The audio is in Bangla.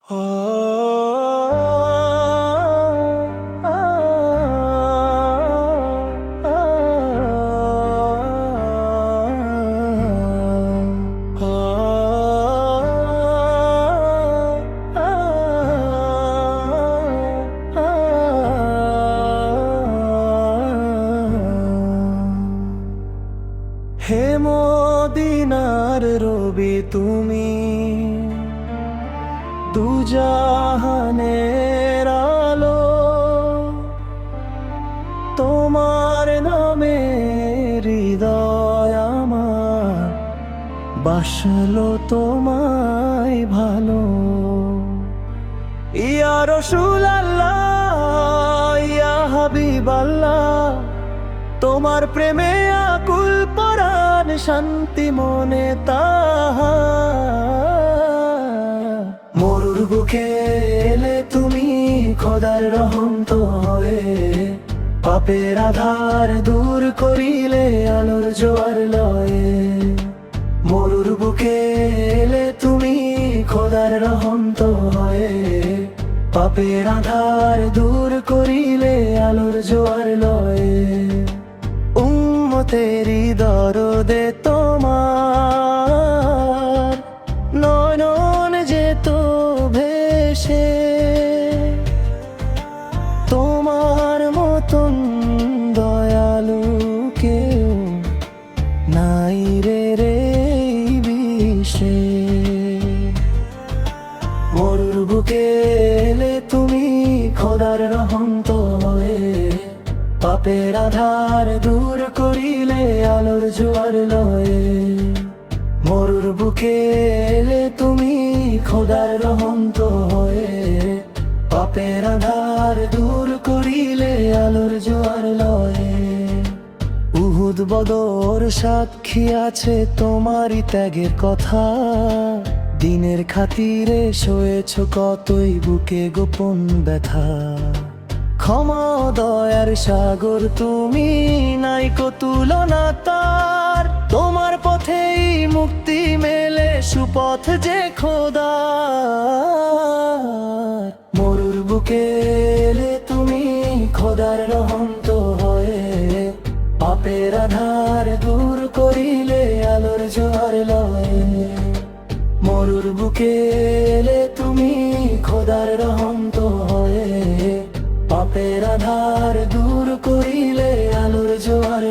হে মদিনার রবি তুমি, দুজাহানের আলো, তোমার নামে হৃদয় আমার বাসলো তোমায় ভালো। ইয়া রাসূলুল্লাহ, ইয়া হাবিবাল্লাহ, তোমার প্রেমে আকুল পরাণ, শান্তি মনে তাহার। মরুর বুকে এলে তুমি খোদার রহমত হয়ে, পাপের আধার দূর করিলে আলোর জোয়ার লয়ে। মরুর বুকে এলে তুমি খোদার রহমত হয়ে, পাপের আধার দূর করিলে আলোর জোয়ার লয়ে। উম্মতেরি দরদে তোমার নয়ন যেত ভেসে, তোমার মতন দয়ালু কেউ নাই রে বিশ্বে। মরুর বুকে এলে তুমি খোদার রহমত হয়ে, পাপের আধার দূর করিলে আলোর জোয়ার লয়ে। মরুর বুকে এলে তুমি খোদার রহমত হয়ে, পাপের আধার দূর করিলে আলোর জোয়ার লয়ে। উহুদ বদর সাক্ষী আছে তোমারই ত্যাগের কথা, দিনের খাতিরে সয়েছ কতই বুকে গোপন ব্যথা। ক্ষমা দয়ার সাগর তুমি, নাইকো তুলনা তার, তোমার পথেই মুক্তি মেলে সুপথ যে খোদার। মরুর বুকে এলে তুমি খোদার রহমত হয়ে, পাপের আধার দূর করিলে আলোর জোয়ার লয়ে। মরুর বুকে এলে তুমি খোদার রহমত হয়ে, পাপের আধার দূর করিলে আলোর জোয়ার